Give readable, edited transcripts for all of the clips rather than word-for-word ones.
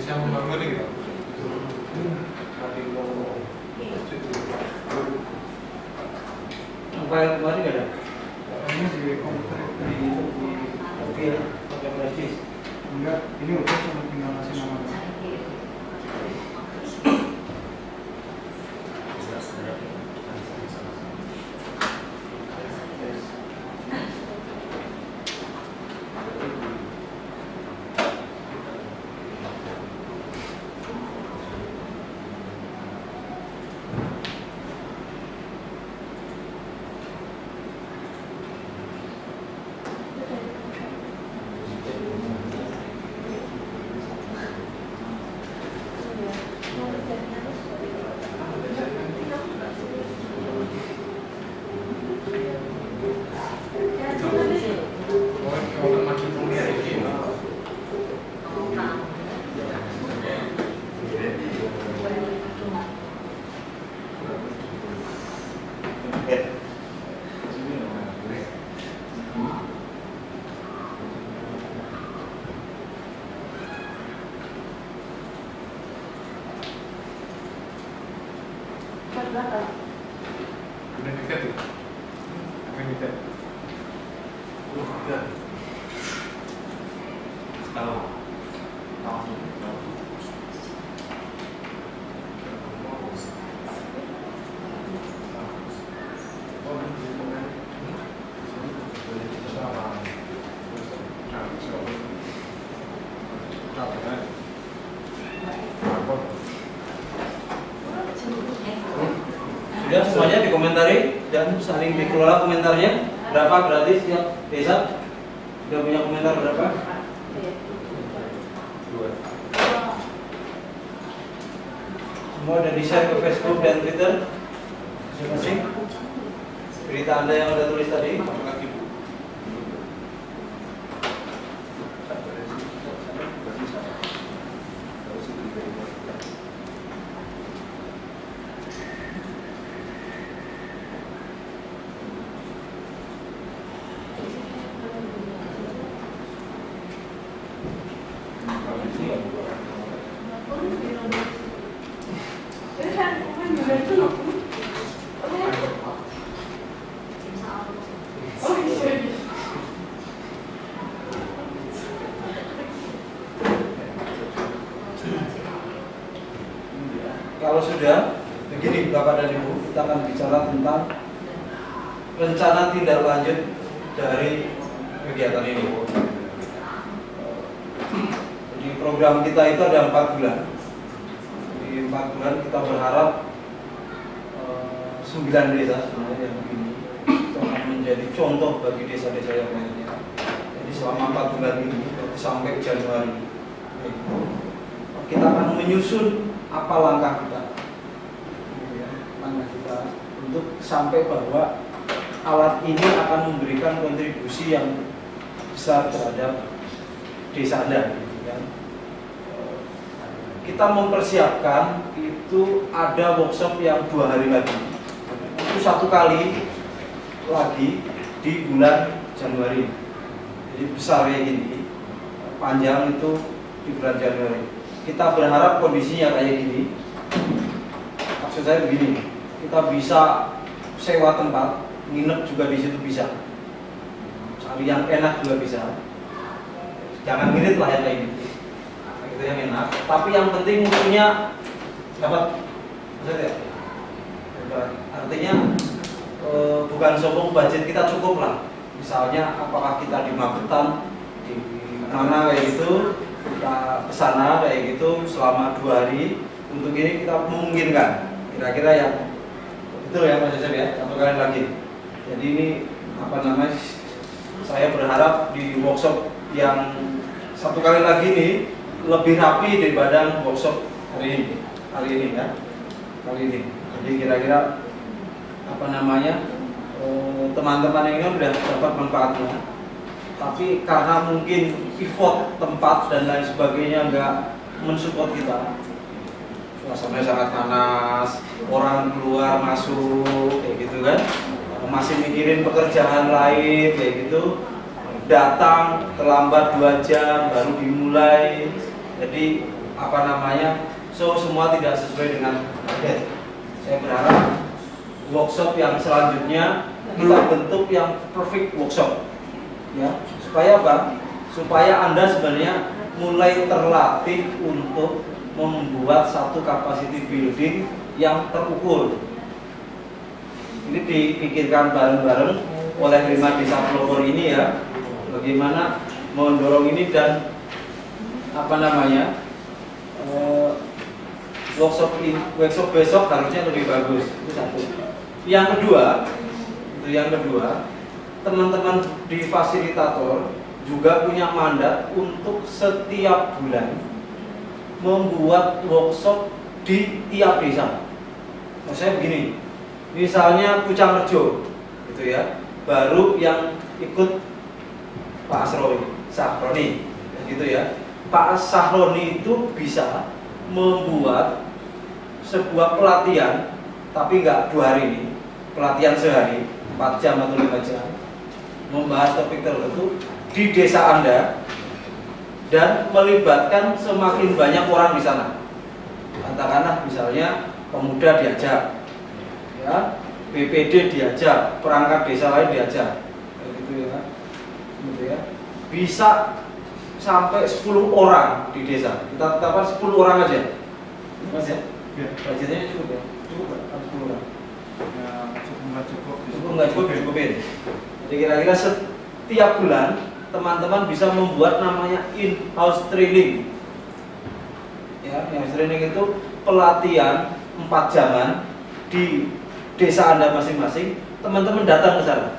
bisa membangun gitu. File kemarin nggak ada? Ini di komputer Oke, pakai flash disk. enggak, ini udah cuma tinggal ngasih nama. Sudah semuanya dikomentari dan saling dikelola komentarnya. Berapa gratis setiap desa? Sudah punya komentar berapa? Semua udah di-share ke Facebook dan Twitter masing-masing. Berita Anda yang udah tulis tadi. Kalau sudah begini Bapak dan Ibu, kita akan bicara tentang rencana tindak lanjut dari kegiatan ini. Jadi program kita itu ada 4 bulan. Di 4 bulan kita berharap 9 desa sebenarnya yang begini itu akan menjadi contoh bagi desa-desa yang lainnya. Jadi selama 4 bulan ini sampai Januari kita akan menyusun apa langkah kita, untuk sampai bahwa alat ini akan memberikan kontribusi yang besar terhadap desa Anda. Kita mempersiapkan itu ada workshop yang 2 hari lagi, itu 1 kali lagi di bulan Januari. Jadi besar kayak gini, panjang itu di bulan Januari. Kita berharap kondisinya kayak gini. Maksud saya begini, kita bisa sewa tempat, nginep juga di situ bisa. Cari yang enak juga bisa. Jangan ngirit lah ya kayak gitu. Itu yang enak. Tapi yang penting mutunya dapat. Maksud ya? Artinya bukan sombong, budget kita cukup lah. Misalnya apakah kita di Magetan, di mana kayak gitu, kita kesana kayak gitu selama 2 hari. Untuk ini kita memungkinkan kira-kira yang betul ya Mas Yosef ya, 1 kali lagi. Jadi ini apa namanya, saya berharap di workshop yang 1 kali lagi ini lebih rapi daripada workshop hari ini ya, kali ini. Jadi kira-kira apa namanya, teman-teman yang ini sudah dapat manfaatnya. Tapi karena mungkin effort tempat dan lain sebagainya nggak mensupport kita, suasananya sangat panas, orang keluar masuk kayak gitu kan, masih mikirin pekerjaan lain kayak gitu, datang terlambat 2 jam baru dimulai. Jadi semua tidak sesuai dengan target. Saya berharap workshop yang selanjutnya kita bentuk yang perfect workshop, ya. Supaya apa? Supaya Anda sebenarnya mulai terlatih untuk membuat satu capacity building yang terukur. Ini dipikirkan bareng-bareng oleh 5 desa pelopor ini, ya. Bagaimana mendorong ini dan workshop besok harusnya lebih bagus. Itu satu. Yang kedua, teman-teman di fasilitator juga punya mandat untuk setiap bulan membuat workshop di tiap desa. Maksudnya begini, misalnya Pucangrejo, gitu ya, baru yang ikut Pak Sahroni, gitu ya. Pak Sahroni itu bisa membuat sebuah pelatihan, tapi nggak 2 hari ini, pelatihan sehari, 4 jam atau 5 jam, membahas topik tertentu di desa Anda dan melibatkan semakin banyak orang di sana. Katakanlah misalnya pemuda diajak, ya, BPD diajak, perangkat desa lain diajak, gitu ya. Bisa sampai 10 orang di desa. Kita tetapkan 10 orang aja. Mas ya? Ya. Budgetnya cukup ya? Cukup nggak? 10 orang? Ya, cukup Nggak cukup, cukupin. Jadi kira-kira setiap bulan teman-teman bisa membuat namanya in-house training. Ya, in-house training itu pelatihan 4 jaman di desa Anda masing-masing. Teman-teman datang ke sana.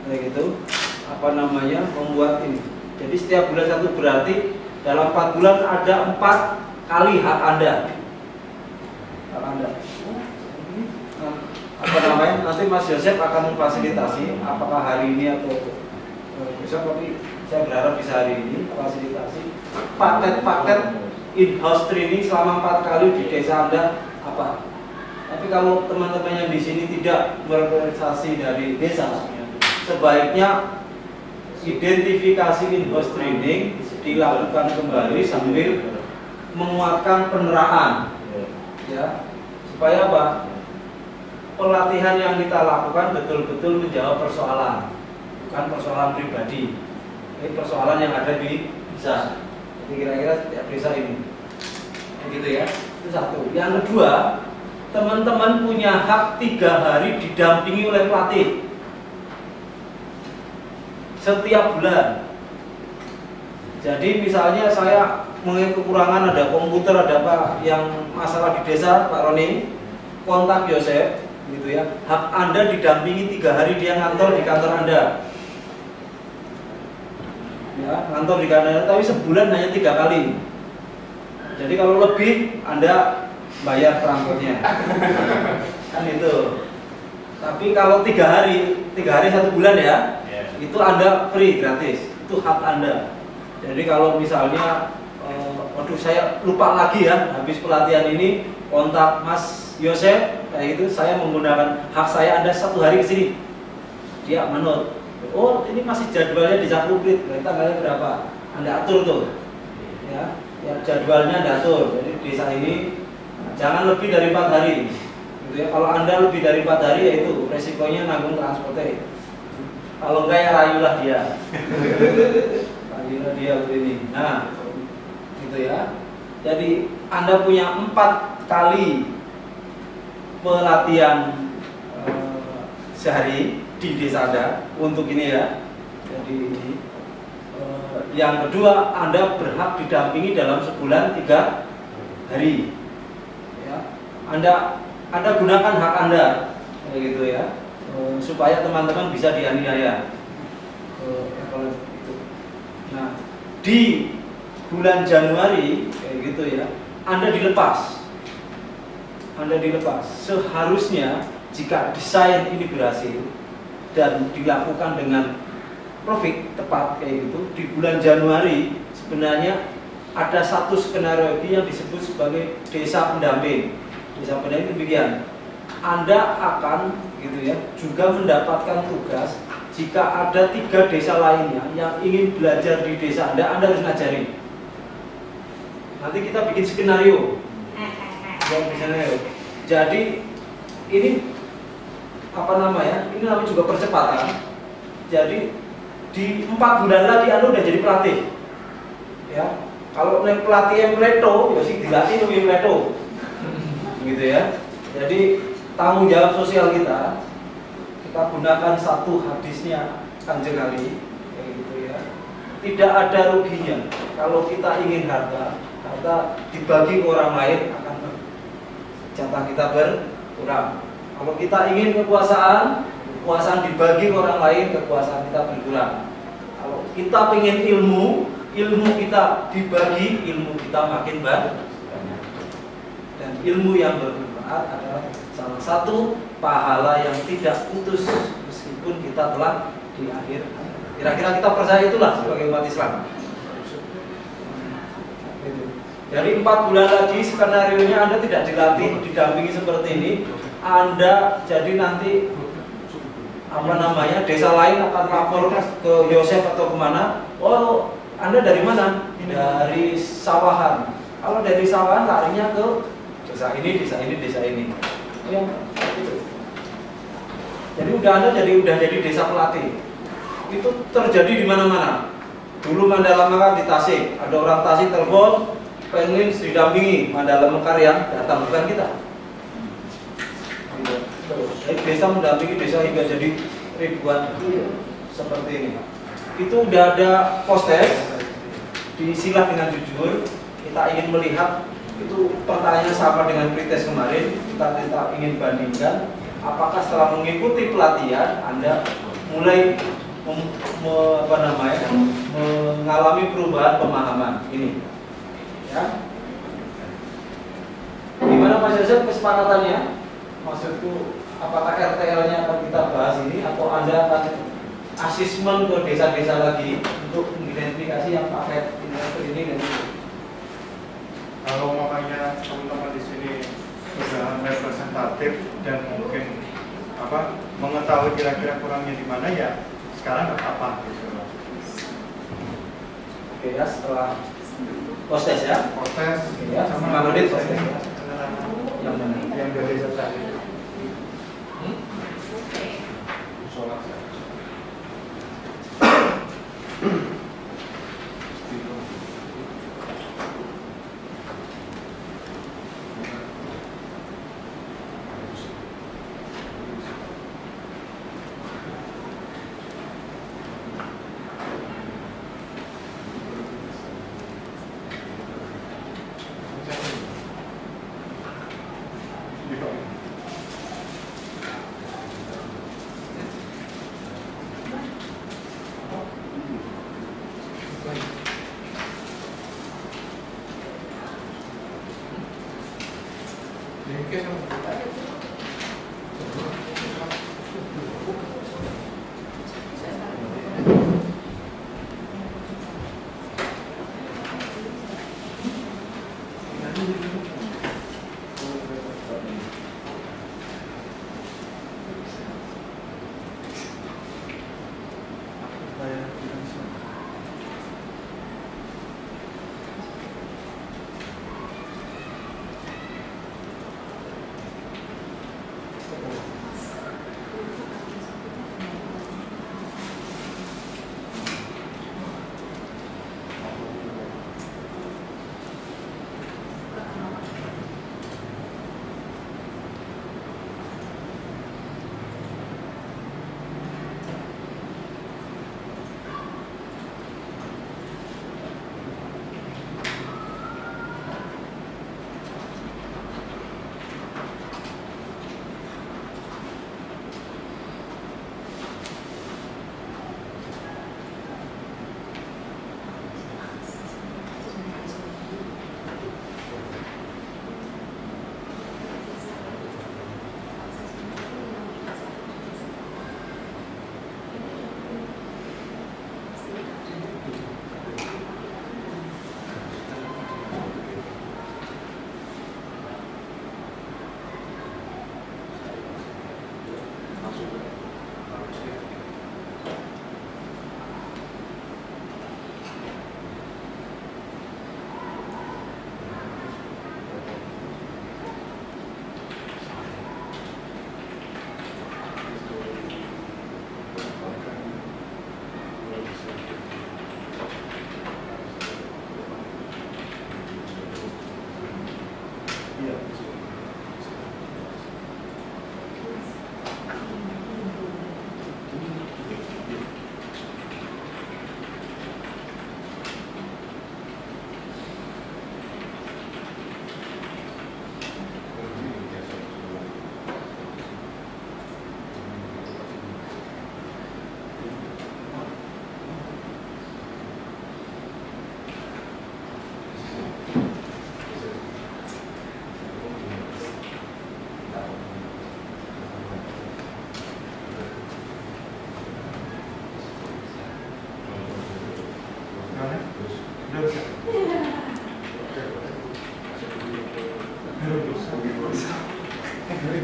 Kayak gitu. Membuat ini. Jadi setiap bulan 1 berarti dalam 4 bulan ada 4 kali hak Anda. Nanti Mas Yosef akan memfasilitasi apakah hari ini atau besok, tapi saya berharap bisa hari ini fasilitasi paket-paket in-house training selama 4 kali di desa Anda apa. Tapi kalau teman-teman yang di sini tidak berorganisasi dari desa, sebaiknya identifikasi in-house training dilakukan kembali sambil menguatkan peneraan, ya, supaya apa? Pelatihan yang kita lakukan betul-betul menjawab persoalan, bukan persoalan pribadi. Ini persoalan yang ada di desa. Jadi kira-kira setiap desa ini, begitu ya. Itu satu. Yang kedua, teman-teman punya hak 3 hari didampingi oleh pelatih setiap bulan. Jadi misalnya saya mengenai kekurangan, ada komputer, ada apa yang masalah di desa, Pak Roni, kontak Yosef, gitu ya. Hak Anda didampingi 3 hari, dia ngantor di kantor Anda, ya, ngantor di kantor Anda, tapi sebulan hanya 3 kali. Jadi kalau lebih Anda bayar transportnya, kan itu. Tapi kalau 3 hari 1 bulan ya, itu Anda free, gratis. Itu hak Anda. Jadi kalau misalnya waduh saya lupa lagi ya, habis pelatihan ini kontak Mas Yosef kayak gitu, saya menggunakan hak saya, Anda 1 hari ke sini, dia manut. Oh ini masih jadwalnya di Zakuprit, tanggalnya berapa, Anda atur tuh, ya jadwalnya Anda atur. Jadi desa ini jangan lebih dari 4 hari, gitu ya. Kalau Anda lebih dari 4 hari, ya itu resikonya nanggung transportnya. Kalau enggak ya rayulah dia, rayulah dia begini. Nah, gitu ya. Jadi Anda punya 4 kali pelatihan sehari di desa Anda untuk ini ya. Jadi yang kedua, Anda berhak didampingi dalam sebulan 3 hari. Ya. Anda gunakan hak Anda, kayak gitu ya. Supaya teman-teman bisa dianiaya. Nah, di bulan Januari kayak gitu ya, Anda dilepas. Seharusnya jika desain ini berhasil dan dilakukan dengan profit tepat kayak gitu, di bulan Januari sebenarnya ada satu skenario yang disebut sebagai desa pendamping. Desa pendamping demikian. Anda akan gitu ya juga mendapatkan tugas jika ada 3 desa lainnya yang ingin belajar di desa Anda harus ngajarin. Nanti kita bikin skenario. Jadi ini apa namanya? Ini namanya juga percepatan. Jadi di 4 bulan lagi Anda udah jadi pelatih. Ya. Kalau pelatih yang pleto, ya sih dilatih lebih pleto. Gitu ya. Jadi tanggung jawab sosial kita gunakan satu hadisnya Kanjeng Ali, kayak gitu ya. Tidak ada ruginya kalau kita ingin harta dibagi orang lain akan jatah kita berkurang. Kalau kita ingin kekuasaan dibagi orang lain, kekuasaan kita berkurang. Kalau kita ingin ilmu kita dibagi, ilmu kita makin banyak. Dan ilmu yang bermanfaat adalah salah satu pahala yang tidak putus meskipun kita telah di akhir. Kira-kira kita percaya itulah sebagai umat Islam. Jadi 4 bulan lagi skenario-nya Anda tidak dilatih, didampingi seperti ini. Anda jadi nanti apa namanya, desa lain akan lapor ke Yosef atau kemana. Oh, Anda dari mana? Dari sawahan. Kalau dari sawahan larinya ke desa ini, desa ini, desa ini. Ya, gitu. Jadi udah jadi desa pelatih. Itu terjadi di mana-mana. Dulu Mandala Mekar di Tasik, ada orang Tasik telepon pengen didampingi Mandala Mekar yang datang, bukan kita. Jadi desa mendampingi desa hingga jadi ribuan seperti ini. Itu udah ada postes di Silah dengan Jujur. Kita ingin melihat itu pertanyaannya sama dengan pretest kemarin. Kita ingin bandingkan apakah setelah mengikuti pelatihan Anda mulai mengalami perubahan pemahaman ini. Ya. Gimana Mas Yosef kesepakatannya? Maksudku, apakah RTL-nya akan kita bahas ini atau Anda akan asesmen ke desa-desa lagi untuk mengidentifikasi yang pakai ini dan itu? Kalau makanya teman-teman di sini sudah representatif dan mungkin mengetahui kira-kira kurangnya di mana, ya sekarang nggak apa-apa gitu. Oke ya, setelah proses ya. Proses ya, sama menit proses ya. Yang mana? Yang dari desa tadi. Sholat.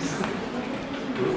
Itu.